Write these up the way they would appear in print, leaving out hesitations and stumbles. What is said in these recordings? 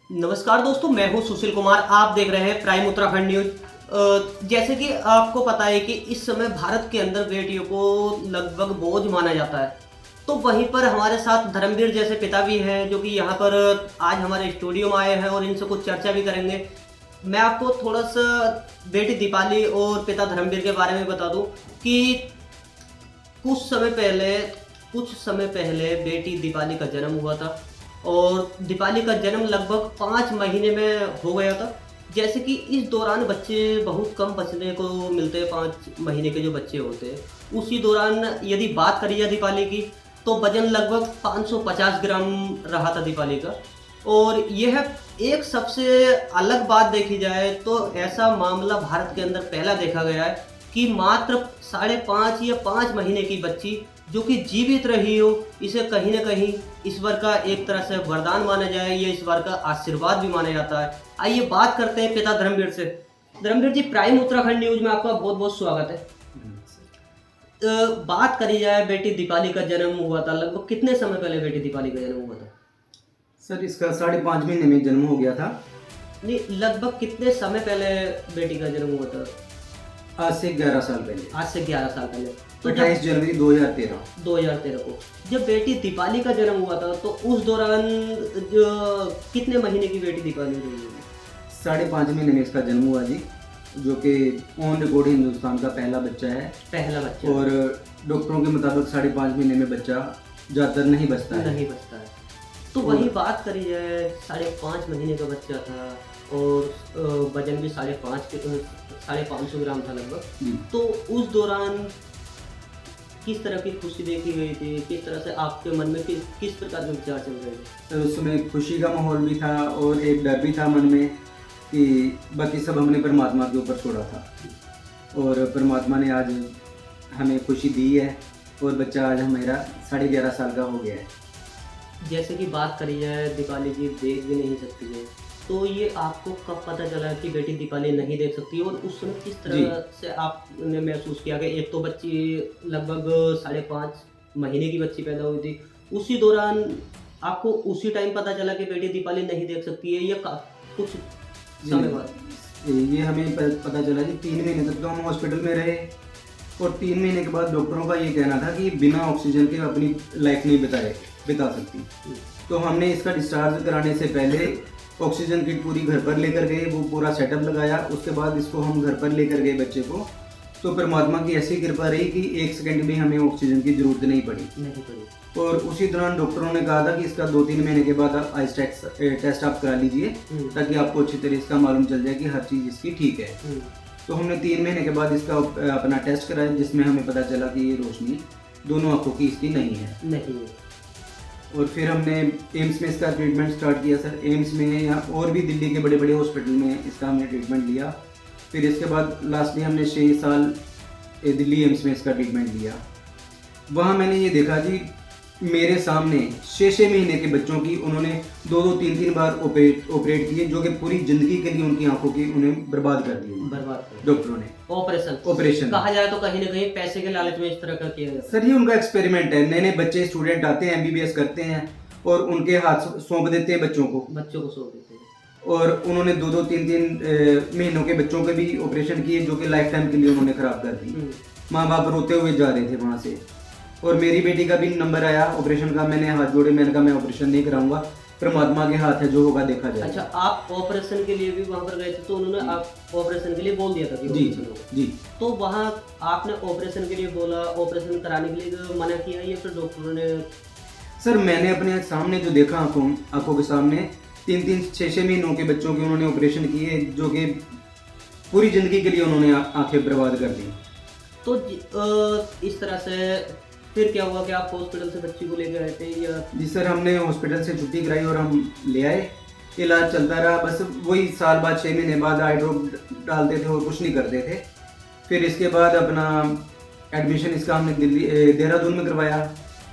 नमस्कार दोस्तों, मैं हूं सुशील कुमार। आप देख रहे हैं प्राइम उत्तराखंड न्यूज। जैसे कि आपको पता है कि इस समय भारत के अंदर बेटियों को लगभग बोझ माना जाता है, तो वहीं पर हमारे साथ धर्मवीर जैसे पिता भी हैं जो कि यहाँ पर आज हमारे स्टूडियो में आए हैं और इनसे कुछ चर्चा भी करेंगे। मैं आपको थोड़ा सा बेटी दीपाली और पिता धर्मवीर के बारे में बता दूं कि कुछ समय पहले कुछ समय पहले बेटी दीपाली का जन्म हुआ था और दीपाली का जन्म लगभग 5 महीने में हो गया था। जैसे कि इस दौरान बच्चे बहुत कम बचने को मिलते हैं, 5 महीने के जो बच्चे होते हैं उसी दौरान यदि बात करी जाए दीपाली की, तो वजन लगभग 550 ग्राम रहा था दीपाली का। और यह एक सबसे अलग बात देखी जाए तो ऐसा मामला भारत के अंदर पहला देखा गया है कि मात्र 5.5 या 5 महीने की बच्ची जो कि जीवित रही हो, इसे कहीं ना कहीं ईश्वर का एक तरह से वरदान माना जाए या ईश्वर का आशीर्वाद भी माना जाता है। आइए बात करते हैं पिता धर्मवीर से। धर्मवीर जी, प्राइम उत्तराखंड न्यूज में आपका बहुत बहुत स्वागत है। बात करी जाए, बेटी दीपाली का जन्म हुआ था लगभग कितने समय पहले बेटी दीपाली का जन्म हुआ था? सर, इसका 5.5 महीने में जन्म हो गया था। नहीं, लगभग कितने समय पहले बेटी का जन्म हुआ था? आज से 11 साल पहले। आज से 11 साल पहले, तो 28 जनवरी 2013 को जब बेटी दीपाली का जन्म हुआ था तो उस दौरान जो कितने महीने की बेटी दीपाली हुई होगी? 5.5 महीने में इसका जन्म हुआ जी, जो कि ऑन रिकॉर्ड हिंदुस्तान का पहला बच्चा है। पहला बच्चा। और डॉक्टरों के मुताबिक 5.5 महीने में बच्चा ज्यादातर नहीं बचता है। तो वही बात करी जाए, 5.5 महीने का बच्चा था और वजन भी 550 ग्राम था लगभग। तो उस दौरान किस तरह की खुशी देखी गई थी? किस तरह से आपके मन में किस प्रकार के विचार चल रहे थे? तो उस समय खुशी का माहौल भी था और एक डर भी था मन में कि बाकी सब हमने परमात्मा के ऊपर छोड़ा था और परमात्मा ने आज हमें खुशी दी है और बच्चा आज हमारा 11.5 साल का हो गया है। जैसे कि बात करी जाए, दीपाली जी देख भी नहीं सकती है, तो ये आपको कब पता चला कि बेटी दीपाली नहीं देख सकती और उस समय किस तरह से आपने महसूस किया कि एक तो बच्ची लगभग 5.5 महीने की बच्ची पैदा हुई थी, उसी दौरान आपको उसी टाइम पता चला कि बेटी दीपाली नहीं देख सकती है या कुछ समय बाद? ये हमें पता चला कि 3 महीने तक तो हम हॉस्पिटल में रहे और 3 महीने के बाद डॉक्टरों का ये कहना था कि बिना ऑक्सीजन के अपनी लाइफ नहीं बिता सकती। तो हमने इसका डिस्चार्ज कराने से पहले ऑक्सीजन किट पूरी घर पर लेकर गए, वो पूरा सेटअप लगाया। उसके बाद इसको हम घर पर लेकर गए बच्चे को, तो परमात्मा की ऐसी कृपा रही कि 1 सेकंड भी हमें ऑक्सीजन की जरूरत नहीं पड़ी। और उसी दौरान डॉक्टरों ने कहा था कि इसका 2-3 महीने के बाद आप आइस टेस्ट आप करा लीजिए ताकि आपको अच्छी तरह इसका मालूम चल जाए कि हर चीज़ इसकी ठीक है। तो हमने 3 महीने के बाद इसका अपना टेस्ट कराया, जिसमें हमें पता चला कि ये रोशनी दोनों आंखों की इसकी नहीं है। और फिर हमने एम्स में इसका ट्रीटमेंट स्टार्ट किया सर। एम्स में या और भी दिल्ली के बड़े बड़े हॉस्पिटल में इसका हमने ट्रीटमेंट लिया। फिर इसके बाद लास्टली हमने 6 साल दिल्ली एम्स में इसका ट्रीटमेंट लिया। वहाँ मैंने ये देखा जी, मेरे सामने 6 महीने के बच्चों की उन्होंने 2-2, 3-3 बार ऑपरेट किए, जो कि पूरी जिंदगी के लिए उनकी आंखों की उन्हें बर्बाद कर दिए डॉक्टरों ने। ऑपरेशन कहा जाए तो कहीं ना कहीं पैसे के लालच में इस तरह का किया जाता है। सर, ये उनका एक्सपेरिमेंट है। नए नए बच्चे स्टूडेंट आते हैं, MBBS करते हैं और उनके हाथ सौंप देते हैं बच्चों को सौंप देते हैं। और उन्होंने 2-2, 3-3 महीनों के बच्चों के भी ऑपरेशन किए, जो कि लाइफ टाइम के लिए उन्होंने खराब कर दी। माँ बाप रोते हुए जा रहे थे वहाँ से। और मेरी बेटी का भी नंबर आया ऑपरेशन का, मैंने हाथ जोड़े, मैंने कहा मैं ऑपरेशन नहीं कराऊंगा, परमात्मा के हाथ है, जो होगा देखा जाएगा। अच्छा, आप ऑपरेशन के लिए भी वहाँ पर गए थे तो उन्होंने आप ऑपरेशन के लिए बोल दिया था कि जी। तो वहाँ आपने ऑपरेशन के लिए बोला, ऑपरेशन कराने के लिए मना किया या फिर डॉक्टरों ने? सर, मैंने अपने सामने जो देखा आंखों के सामने 3-3, 6-6 महीनों के बच्चों के उन्होंने ऑपरेशन किए, जो कि पूरी जिंदगी के लिए उन्होंने आंखें बर्बाद कर दी। तो इस तरह से फिर क्या हुआ कि आप हॉस्पिटल से बच्ची को लेकर आए थे या? जी सर, हमने हॉस्पिटल से छुट्टी कराई और हम ले आए। इलाज चलता रहा, बस वही साल बाद 6 महीने बाद आई ड्रॉप डालते थे और कुछ नहीं करते थे। फिर इसके बाद अपना एडमिशन इसका हमने देहरादून में करवाया,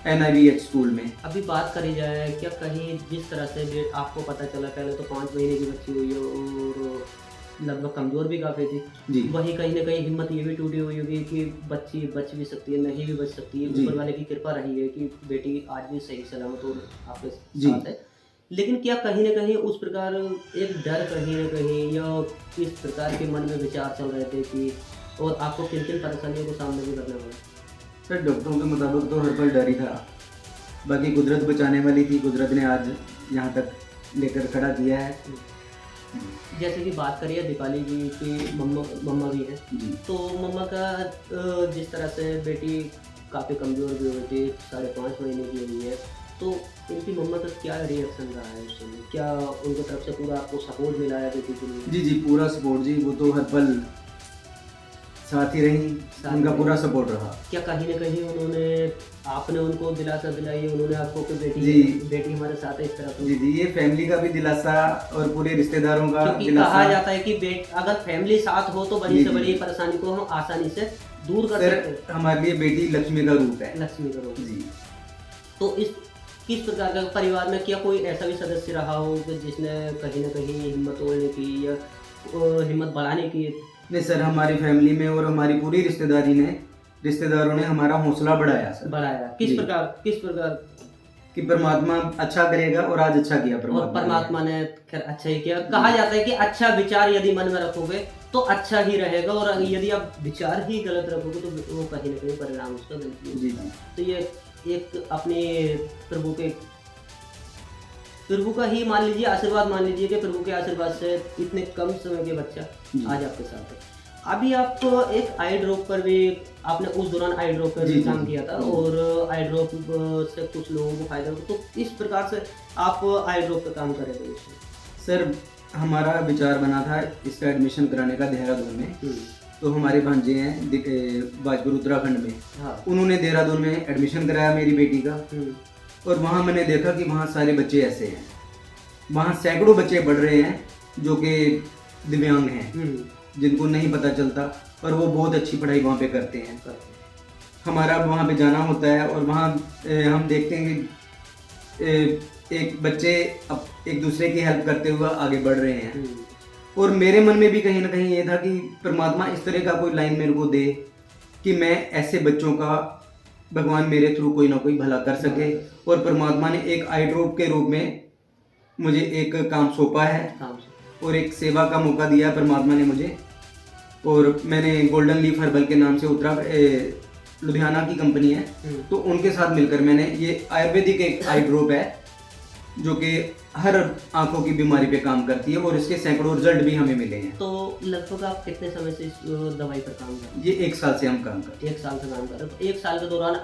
NIVH स्कूल में। अभी बात करी जाए, क्या कहीं जिस तरह से आपको पता चला, पहले तो 5 महीने की बच्ची हुई है और लगभग कमज़ोर भी काफ़ी थी जी, वही कहीं ना कहीं हिम्मत ये भी टूटी हुई होगी कि बच्ची बच भी सकती है, नहीं भी बच सकती है। ऊपर वाले की कृपा रही है कि बेटी आज भी सही सलामत और आपके साथ है। लेकिन क्या कहीं ना कहीं उस प्रकार एक डर कहीं ना कहीं या किस प्रकार के मन में विचार चल रहे थे कि और आपको किन किन परेशानियों को सामना भी करना पड़ा? सर डॉक्टरों के मुताबिक तो हर पल डर ही था, बाकी कुदरत बचाने वाली थी, कुदरत ने आज यहाँ तक लेकर खड़ा किया है। जैसे कि बात करिए दीपाली जी की मम्मा भी है, जी तो मम्मा का जिस तरह से बेटी काफ़ी कमज़ोर भी हुई थी, 5.5 महीने की हुई है, तो इनकी मम्मा का क्या रिएक्शन रहा है उस समय? क्या उनकी तरफ से पूरा आपको सपोर्ट मिला है बेटी के लिए? जी पूरा सपोर्ट जी, वो तो हर पल साथ ही रही, उनका पूरा सपोर्ट रहा। क्या कहीं ना कहीं आपने उनको दिलासा दिलाई, उन्होंने आपको कि जी बेटी हमारे साथ है इस तरह? जी ये फैमिली का भी दिलासा और पूरे रिश्तेदारों का क्योंकि दिलासा। कहा जाता है कि अगर फैमिली साथ हो तो बड़ी जी, से जी। बड़ी परेशानी को हम आसानी से दूर कर सकते हैं। सर हमारे लिए बेटी लक्ष्मी का रूप है। लक्ष्मी करो जी तो इस किस प्रकार का परिवार में क्या कोई ऐसा भी सदस्य रहा हो कि जिसने कहीं ना कहीं हिम्मत तोड़ने की या हिम्मत बढ़ाने की? नहीं सर, हमारी फैमिली में और हमारी पूरी रिश्तेदारों ने हमारा हौसला बढ़ाया सर। बढ़ाया जी। किस प्रकार? कि परमात्मा अच्छा करेगा, और आज अच्छा किया और परमात्मा ने खैर अच्छा ही किया। कहा जाता है कि अच्छा विचार यदि मन में रखोगे तो अच्छा ही रहेगा, और यदि आप विचार ही गलत रखोगे तो वो कहीं ना कहीं परिणाम उसका गलत ही जी होगा। जी तो ये एक अपने प्रभु का ही मान लीजिए आशीर्वाद, मान लीजिए कि प्रभु के आशीर्वाद से इतने कम समय के बच्चा आज आपके साथ है। अभी आप एक आई ड्रॉप पर भी आपने उस दौरान आई ड्रॉप पर भी काम किया था, और आई ड्रॉप से कुछ लोगों को फायदा हुआ, तो इस प्रकार से आप आई ड्रॉप पर काम कर रहे थे? सर हमारा विचार बना था इसका एडमिशन कराने का देहरादून में। तो हमारे भांजे हैं बाजपुर उत्तराखंड में, हाँ। उन्होंने देहरादून में एडमिशन कराया मेरी बेटी का। और वहाँ मैंने देखा कि वहाँ सारे बच्चे ऐसे हैं, वहाँ सैकड़ों बच्चे पढ़ रहे हैं जो कि दिव्यांग हैं, जिनको नहीं पता चलता, और वो बहुत अच्छी पढ़ाई वहाँ पे करते हैं। हमारा वहाँ पे जाना होता है, और वहाँ हम देखते हैं कि एक बच्चे एक दूसरे की हेल्प करते हुए आगे बढ़ रहे हैं। और मेरे मन में भी कहीं ना कहीं ये था कि परमात्मा इस तरह का कोई लाइन मेरे को दे कि मैं ऐसे बच्चों का भगवान मेरे थ्रू कोई ना कोई भला कर सके। और परमात्मा ने एक आई ड्रॉप के रूप में मुझे एक काम सौंपा है और एक सेवा का मौका दिया परमात्मा ने मुझे। और मैंने गोल्डन लीफ हर्बल के नाम से लुधियाना की कंपनी है, तो उनके साथ मिलकर मैंने ये आयुर्वेदिक एक आई ड्रॉप है जो कि हर आंखों की बीमारी पे काम करती है, और इसके सैकड़ों रिजल्ट भी हमें मिले हैं। तो लगभग आप कितने समय से इस दवाई पर काम कर रहे हैं? ये 1 साल से हम काम कर रहे हैं। 1 साल से काम कर रहे हैं। तो 1 साल के दौरान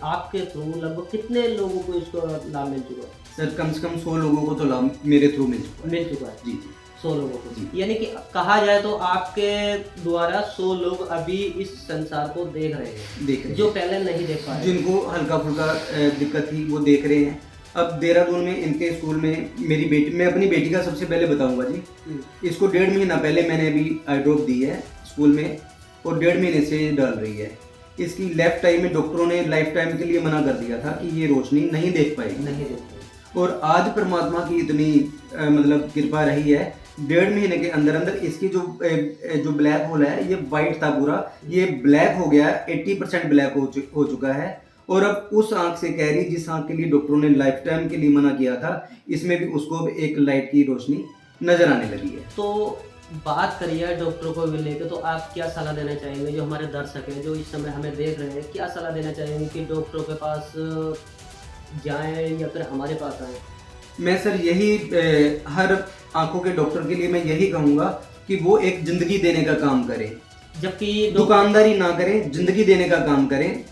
आपके थ्रू लगभग कितने लोगों को इसको लाभ मिल चुका है? सर कम से कम 100 लोगों को तो लाभ मेरे थ्रू मिल चुका है। जी 100 लोगों को जी। यानी कि कहा जाए तो आपके द्वारा 100 लोग अभी इस संसार को देख रहे हैं, जो पहले नहीं देख पा रहे, जिनको हल्का फुल्का दिक्कत थी वो देख रहे हैं। अब देहरादून में इनके स्कूल में मैं अपनी बेटी का सबसे पहले बताऊंगा जी, इसको 1.5 महीना पहले मैंने अभी आई ड्रॉप दी है स्कूल में, और 1.5 महीने से डाल रही है। इसकी लेफ्ट आई में डॉक्टरों ने लाइफ टाइम के लिए मना कर दिया था कि ये रोशनी नहीं देख पाएगी। और आज परमात्मा की इतनी मतलब कृपा रही है, 1.5 महीने के अंदर अंदर इसकी जो ब्लैक होल है ये वाइट था पूरा, ये ब्लैक हो गया, 80% ब्लैक हो चुका है। और अब उस आंख से कह रही जिस आंख के लिए डॉक्टरों ने लाइफ टाइम के लिए मना किया था, इसमें भी उसको एक लाइट की रोशनी नजर आने लगी है। तो बात करिए डॉक्टरों को लेकर, तो आप क्या सलाह देना चाहेंगे जो हमारे दर्शक हैं जो इस समय हमें देख रहे हैं, क्या सलाह देना चाहेंगे कि डॉक्टरों के पास जाएं या फिर हमारे पास आएं? मैं सर यही हर आंखों के डॉक्टर के लिए मैं यही कहूँगा कि वो एक जिंदगी देने का काम करें, जबकि दुकानदारी ना करें, जिंदगी देने का काम करें।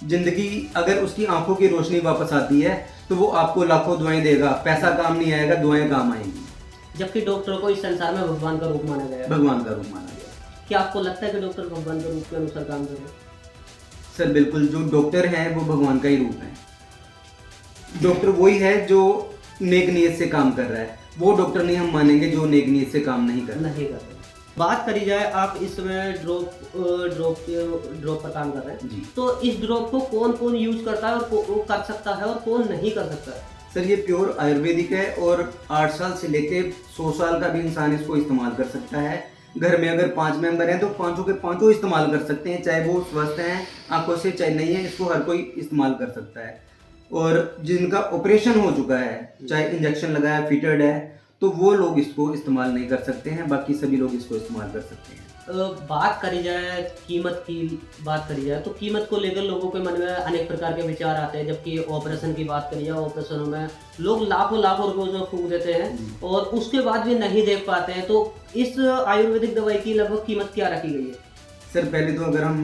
जिंदगी अगर उसकी आंखों की रोशनी वापस आती है तो वो आपको लाखों दुआएं देगा, पैसा काम नहीं आएगा, दुआएं काम आएंगी। जबकि डॉक्टरों को इस संसार में भगवान का रूप माना गया है। भगवान का रूप माना गया। क्या आपको लगता है कि डॉक्टर भगवान के रूप के अनुसार काम कर रहे हैं? सर बिल्कुल, जो डॉक्टर हैं वो भगवान का ही रूप है। डॉक्टर वही है जो नेक नीयत से काम कर रहा है, वो डॉक्टर नहीं हम मानेंगे जो नेक नीयत से काम नहीं कर रहे। बात करी जाए, आप इस समय ड्रॉप पर काम कर रहे हैं जी, तो इस ड्रॉप को कौन कौन यूज करता है और कर सकता है और कौन नहीं कर सकता है? सर ये प्योर आयुर्वेदिक है, और 8 साल से लेके 100 साल का भी इंसान इसको इस्तेमाल कर सकता है। घर में अगर 5 मेंबर हैं तो 5 के 5 इस्तेमाल कर सकते हैं, चाहे वो स्वस्थ हैं आंखों से चाहे नहीं है, इसको हर कोई इस्तेमाल कर सकता है। और जिनका ऑपरेशन हो चुका है, चाहे इंजेक्शन लगाया, फिटेड है, तो वो लोग इसको इस्तेमाल नहीं कर सकते हैं, बाकी सभी लोग इसको इस्तेमाल कर सकते हैं। बात करी जाए कीमत की, बात करी जाए तो कीमत को लेकर लोगों के मन में अनेक प्रकार के विचार आते हैं, जबकि ऑपरेशन की बात करी जाए, ऑपरेशनों में लोग लाखों लाखों रुपए उसमें फूंक देते हैं और उसके बाद भी नहीं देख पाते हैं। तो इस आयुर्वेदिक दवाई की लगभग कीमत क्या रखी गई है? सर पहले तो अगर हम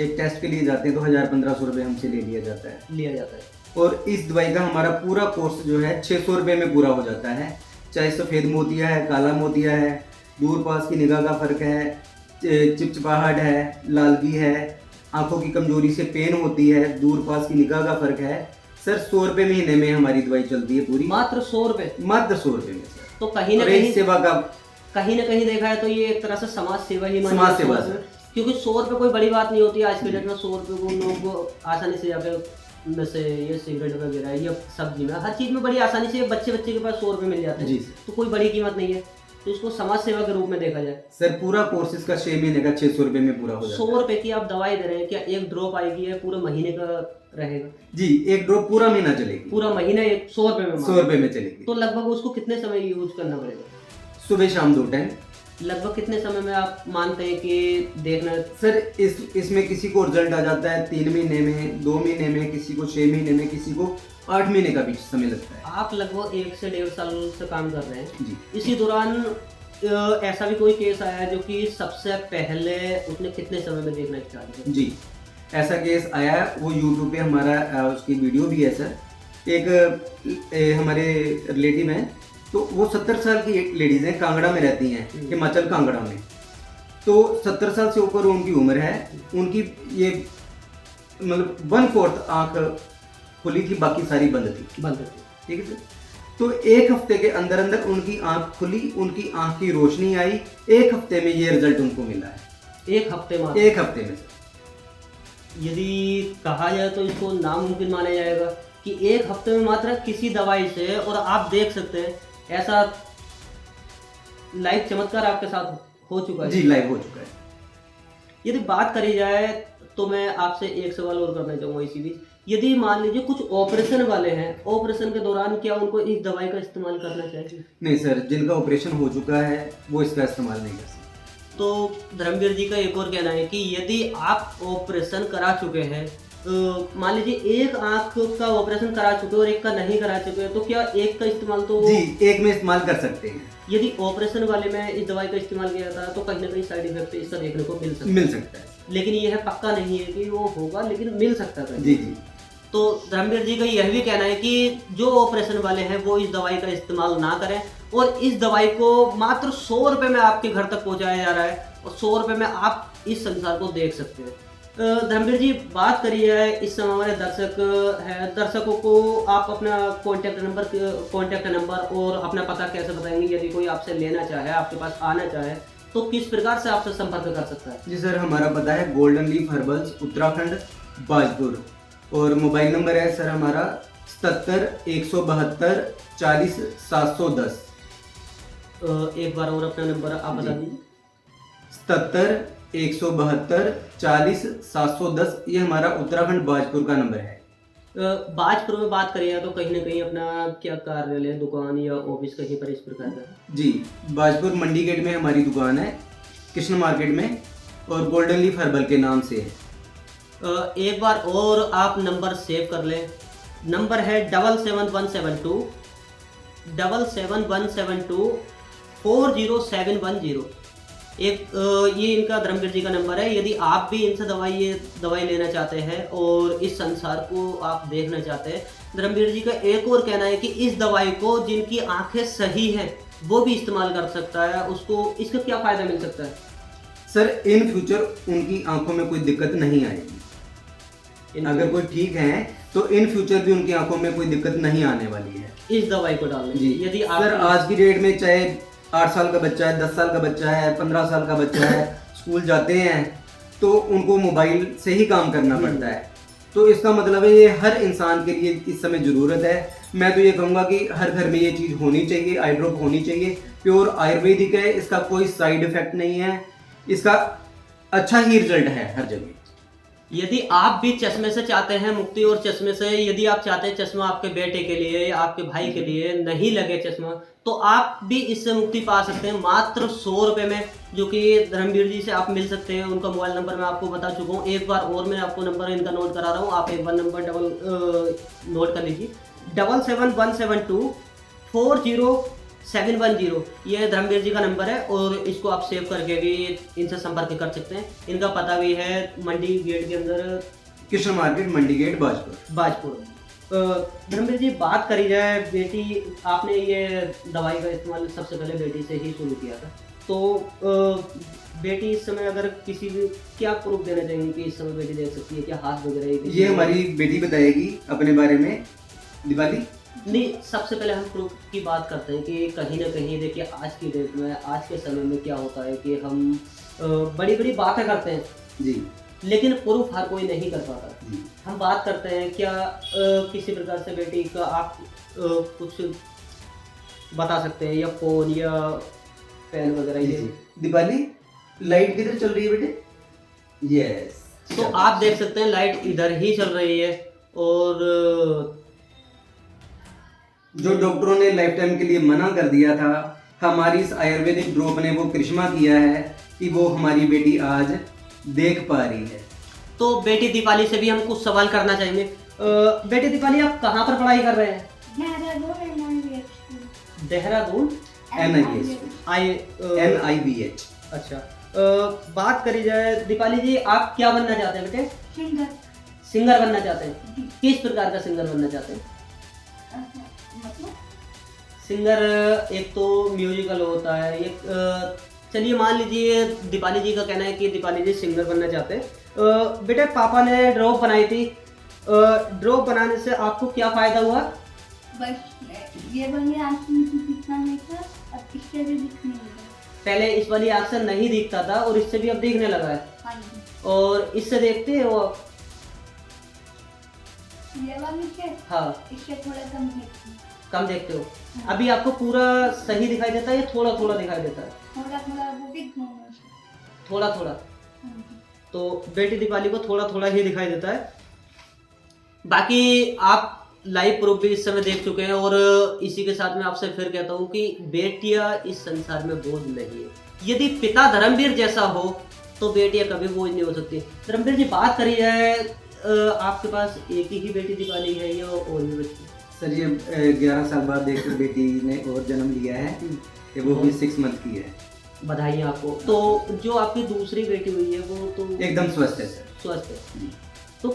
एक टेस्ट के लिए जाते हैं तो 1000-1500 रुपये हमसे ले लिया जाता है। और इस दवाई का हमारा पूरा कोर्स जो है 600 रुपये में पूरा हो जाता है। चाहे सफ़ेद मोतिया है, काला मोतिया है, दूर पास की निगाह का फ़र्क है, चिपचिपाहट है, लालगी है, आंखों की कमजोरी से पेन होती है, दूर पास की निगाह का फ़र्क है। सर 100 रुपये महीने में हमारी दवाई चलती है पूरी। मात्र 100 रुपये? मात्र 100 रुपये में सर। तो कहीं ना कहीं सेवा का, कहीं ना कहीं देखा है तो ये एक तरह से समाज सेवा ही मानी समाज सेवा है, क्योंकि 100 रुपये कोई बड़ी बात नहीं होती है। आज के डेट में 100 रुपये को लोग आसानी से जाकर नशे, ये सिगरेट वगैरह, ये सब्जी में, हर चीज़ में बड़ी आसानी से बच्चे के पास 100 रुपये मिल जाते हैं, तो कोई बड़ी कीमत नहीं है। तो इसको समाज सेवा के रूप में देखा जाए। सर पूरा कोर्स इसका 6 महीने का 600 रुपये में पूरा हो जाता है। 100 रुपये की आप दवाई दे रहे हैं, क्या एक ड्रॉप आएगी है पूरे महीने का रहेगा? जी, एक ड्रॉप पूरा महीना चलेगी, पूरा महीना 100 रुपये में 100 रुपये में चलेगी। तो लगभग उसको कितने समय यूज करना पड़ेगा? सुबह शाम 2 टाइम। लगभग कितने समय में आप मानते हैं कि देखना? सर इसमें किसी को रिजल्ट आ जाता है 3 महीने में, 2 महीने में, किसी को 6 महीने में, किसी को 8 महीने का भी समय लगता है। आप लगभग 1 से 1.5 साल से काम कर रहे हैं जी। इसी दौरान ऐसा भी कोई केस आया है जो कि सबसे पहले उसने कितने समय में देखना स्टार्ट किया? जी, ऐसा केस आया है, वो यूट्यूब पे हमारा उसकी वीडियो भी है सर। एक हमारे रिलेटिव हैं, तो वो 70 साल की एक लेडीज़ हैं, कांगड़ा में रहती हैं, हिमाचल कांगड़ा में। तो 70 साल से ऊपर उनकी उम्र है। उनकी ये मतलब 1/4 आँख खुली थी, बाकी सारी बंद थी। ठीक है सर। तो 1 हफ्ते के अंदर अंदर उनकी आँख खुली, उनकी आँख की रोशनी आई। 1 हफ्ते में ये रिजल्ट उनको मिला है। 1 हफ्ते में? 1 हफ्ते में सर। यदि कहा जाए तो इसको नामुमकिन माना जाएगा कि 1 हफ्ते में मात्र किसी दवाई से, और आप देख सकते हैं ऐसा लाइव चमत्कार आपके साथ हो चुका है? जी, लाइव हो चुका है। यदि बात करी जाए तो मैं आपसे एक सवाल और करना चाहूँगा इसी बीच। यदि मान लीजिए कुछ ऑपरेशन वाले हैं, ऑपरेशन के दौरान क्या उनको इस दवाई का इस्तेमाल करना चाहिए? नहीं सर, जिनका ऑपरेशन हो चुका है वो इसका इस्तेमाल नहीं कर सकते। तो धर्मवीर जी का एक और कहना है कि यदि आप ऑपरेशन करा चुके हैं, मान लीजिए एक आंख का ऑपरेशन करा चुके और एक का नहीं करा चुके, तो क्या एक का इस्तेमाल तो? जी, एक में इस्तेमाल कर सकते हैं। यदि ऑपरेशन वाले में इस दवाई का इस्तेमाल किया जाता है तो कहीं ना कहीं साइड इफेक्ट इसका देखने को मिल सकता है। लेकिन यह पक्का नहीं है कि वो होगा, लेकिन मिल सकता है। जी जी। तो धर्मवीर जी का यह भी कहना है कि जो ऑपरेशन वाले हैं वो इस दवाई का इस्तेमाल ना करें, और इस दवाई को मात्र 100 रुपये में आपके घर तक पहुंचाया जा रहा है, और 100 रुपये में आप इस संसार को देख सकते हैं। धर्मवीर जी, बात करी है, इस समय हमारे दर्शकों को आप अपना कॉन्टैक्ट नंबर और अपना पता कैसे बताएंगे? यदि कोई आपसे लेना चाहे, आपके पास आना चाहे, तो किस प्रकार से आपसे संपर्क कर सकता है? जी सर, हमारा पता है golden leaf herbals, Uttarakhand, Bajpur, और मोबाइल नंबर है सर हमारा 77 172 40 710। एक बार और अपना नंबर आप बता दीजिए। 77 172 40 710, ये हमारा उत्तराखंड बाजपुर का नंबर है। बाजपुर में बात करिए तो कहीं ना कहीं अपना क्या कार्यालय, दुकान या ऑफिस कहीं पर इस प्रकार का? जी, बाजपुर मंडी गेट में हमारी दुकान है, कृष्ण मार्केट में, और गोल्डन लीफ हर्बल के नाम से है। एक बार और आप नंबर सेव कर लें। नंबर है 77172 40710। ये इनका धर्मवीर जी का नंबर है। यदि आप भी इनसे दवाई लेना चाहते हैं और इस संसार को आप देखना चाहते हैं, धर्मवीर जी का एक और कहना है कि इस दवाई को जिनकी आंखें सही हैं वो भी इस्तेमाल कर सकता है। उसको इसका क्या फ़ायदा मिल सकता है? सर, इन फ्यूचर उनकी आंखों में कोई दिक्कत नहीं आएगी। अगर कोई ठीक है तो इन फ्यूचर भी उनकी आंखों में कोई दिक्कत नहीं आने वाली है इस दवाई को डालने। जी। यदि सर, आज की डेट में चाहे 8 साल का बच्चा है, 10 साल का बच्चा है, 15 साल का बच्चा है, स्कूल जाते हैं तो उनको मोबाइल से ही काम करना पड़ता है। तो इसका मतलब है ये हर इंसान के लिए इस समय ज़रूरत है। मैं तो ये कहूँगा कि हर घर में ये चीज़ होनी चाहिए, आई ड्रॉप होनी चाहिए। प्योर आयुर्वेदिक है, इसका कोई साइड इफेक्ट नहीं है, इसका अच्छा ही रिजल्ट है हर जगह। यदि आप भी चश्मे से चाहते हैं मुक्ति, और चश्मे से यदि आप चाहते हैं चश्मा आपके बेटे के लिए या आपके भाई के लिए नहीं लगे चश्मा, तो आप भी इससे मुक्ति पा सकते हैं मात्र 100 रुपये में, जो कि धर्मवीर जी से आप मिल सकते हैं। उनका मोबाइल नंबर मैं आपको बता चुका हूँ, एक बार और मैं आपको नंबर इनका नोट करा रहा हूँ, आप एक बार नंबर नोट कर लीजिए, 7717240710। ये धर्मवीर जी का नंबर है, और इसको आप सेव करके भी इनसे संपर्क कर सकते हैं। इनका पता भी है मंडी गेट के अंदर, कृष्ण मार्केट, मंडी गेट, बाजपुर। धर्मवीर जी, बात करी जाए बेटी, आपने ये दवाई का इस्तेमाल सबसे पहले बेटी से ही शुरू किया था, तो बेटी इस समय अगर किसी भी क्या प्रूफ देना चाहेंगे कि इस समय बेटी देख सकती है, क्या हाथ बज रही है? ये हमारी बेटी बताएगी अपने बारे में। दीपाली नहीं, सबसे पहले हम प्रूफ की बात करते हैं कि कहीं ना कहीं देखिए आज की डेट में, आज के समय में क्या होता है कि हम बड़ी बड़ी बातें करते हैं जी, लेकिन प्रूफ हर कोई नहीं कर पाता जी। हम बात करते हैं क्या किसी प्रकार से बेटी का आप कुछ बता सकते हैं, या फोन या पेन वगैरह ये? दीपाली, लाइट किधर चल रही है बेटे? यस। तो आप देख सकते हैं लाइट इधर ही चल रही है, और जो डॉक्टरों ने लाइफ टाइम के लिए मना कर दिया था, हमारी इस आयुर्वेदिक ड्रॉप ने वो करिश्मा किया है कि वो हमारी बेटी आज देख पा रही है। तो बेटी दीपाली से भी हम कुछ सवाल करना चाहेंगे। बेटी दीपाली, आप कहाँ पर पढ़ाई कर रहे हैं? देहरादून NIVH। अच्छा, बात करी जाए दीपाली जी, आप क्या बनना चाहते हैं बेटे? सिंगर बनना चाहते हैं? किस प्रकार का सिंगर बनना चाहते हैं? सिंगर एक तो म्यूजिकल होता है, एक चलिए मान लीजिए दीपाली जी का कहना है कि दीपाली जी सिंगर बनना चाहते हैं। बेटे, पापा ने ड्रॉप बनाई थी, ड्रॉप बनाने से आपको क्या फायदा हुआ? बस ये वाली आँख से मुझे दिखना नहीं था, अब इससे भी दिखने लगा। पहले इस वाली आँख से नहीं दिखता था और इससे भी अब दिखने लगा है। हाँ जी। और इससे देखते हो आप? ये वाली से हाँ, इससे थोड़ा कम देखती हूँ। कम देखते हो। अभी आपको पूरा सही दिखाई देता है या थोड़ा थोड़ा दिखाई देता है? थोड़ा थोड़ा वो भी घूमने से। थोड़ा थोड़ा। हाँ जी। तो बेटी दीपाली को थोड़ा थोड़ा ही दिखाई देता है। बाकी आप लाइव प्रूफ भी इस समय देख चुके हैं, और इसी के साथ मैं आपसे फिर कहता हूँ कि बेटियां इस संसार में बोझ नहीं है। यदि पिता धर्मवीर जैसा हो तो बेटियां कभी बोझ नहीं हो सकती। धर्मवीर जी, बात करी जाए, आपके पास एक ही बेटी दीपाली है या और भी बच्ची? सर, ये 11 साल बाद एक बेटी ने और जन्म लिया है, कि वो भी 6 मंथ की है। बधाई आपको। तो जो आपकी दूसरी बेटी हुई है वो तो एकदम स्वस्थ है सर। स्वस्थ है। तो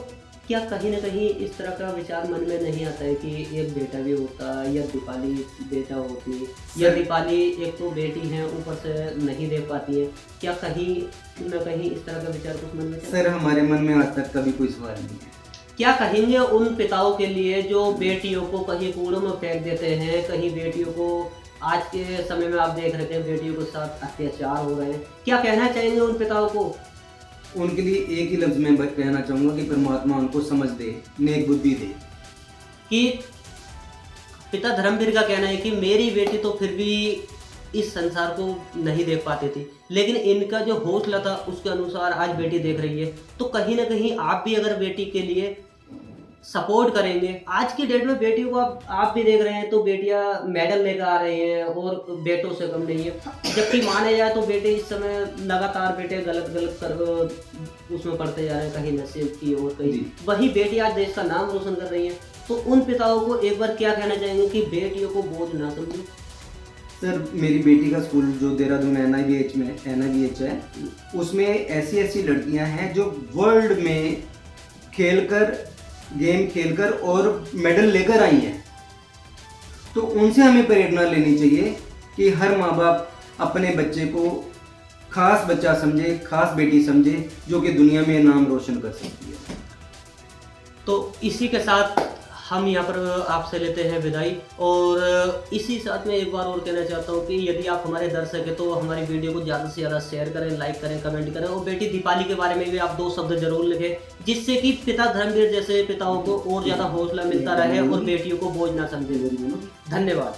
क्या कहीं ना कहीं इस तरह का विचार मन में नहीं आता है कि एक बेटा भी होता या दीपाली बेटा होती, या दीपाली एक तो बेटी है ऊपर से नहीं देख पाती है? क्या कहीं ना कहीं इस तरह का विचार कुछ मन में? सर, हमारे मन में आज तक कभी कोई सवाल नहीं है। क्या कहेंगे उन पिताओं के लिए जो बेटियों को कहीं कूड़ों में फेंक देते हैं, कहीं बेटियों को, आज के समय में आप देख रहे थे बेटियों के साथ अत्याचार हो रहे हैं, क्या कहना चाहेंगे उन पिताओं को? उनके लिए एक ही लफ्ज में कहना चाहूँगा कि परमात्मा उनको समझ दे, नेक बुद्धि दे। कि पिता धर्मवीर का कहना है कि मेरी बेटी तो फिर भी इस संसार को नहीं देख पाती थी, लेकिन इनका जो हौसला था उसके अनुसार आज बेटी देख रही है। तो कहीं ना कहीं आप भी अगर बेटी के लिए सपोर्ट करेंगे, आज की डेट में बेटियों को आप भी देख रहे हैं तो बेटियां मेडल लेकर आ रही हैं और बेटों से कम नहीं है। जबकि माने जाए तो बेटे इस समय लगातार बेटे गलत कर उसमें पढ़ते जा रहे हैं, कहीं नशे की और कहीं, वही बेटी आज देश का नाम रोशन कर रही है। तो उन पिताओं को एक बार क्या कहना चाहेंगे कि बेटियों को बोझ ना समझो? सर, मेरी बेटी का स्कूल जो देहरादून NIVH है, उसमें ऐसी लड़कियां हैं जो वर्ल्ड में गेम खेलकर और मेडल लेकर आई हैं। तो उनसे हमें प्रेरणा लेनी चाहिए कि हर माँ बाप अपने बच्चे को खास बच्चा समझे, खास बेटी समझे, जो कि दुनिया में नाम रोशन कर सकती है। तो इसी के साथ हम यहाँ पर आपसे लेते हैं विदाई, और इसी साथ में एक बार और कहना चाहता हूँ कि यदि आप हमारे दर्शक हैं तो हमारी वीडियो को ज़्यादा से ज़्यादा शेयर करें, लाइक करें, कमेंट करें, और बेटी दीपाली के बारे में भी आप 2 शब्द जरूर लिखें, जिससे कि पिता धर्मवीर जैसे पिताओं को और ज़्यादा हौसला मिलता रहे और बेटियों को बोझ ना समझे। धन्यवाद।